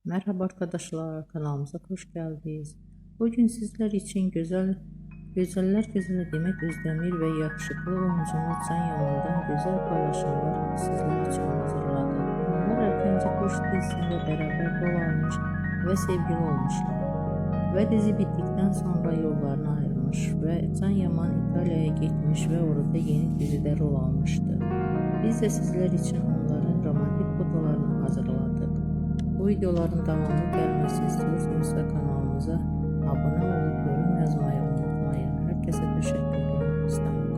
Merhaba arkadaşlar, kanalımıza hoş geldiniz. Bugün sizler için güzeller güzeli Demet Özdemir ve yakışıklı oyuncumuz Can Yaman'dan güzel paylaşımlar sizler için hazırladık. Onlar erkence Kuş dizisinde beraber rol almış ve sevgili olmuşlar. Ve dizi bittikten sonra yollarına ayrılmış ve Can Yaman İtalya'ya gitmiş ve orada yeni dizide rol almıştı. Biz de sizler için onların romantik fotolarını hazırladık. Bu videoların devamlı gelmesini istiyorsanız kanalımıza abone olup yorum yazmayı unutmayın. Herkese teşekkür ederim.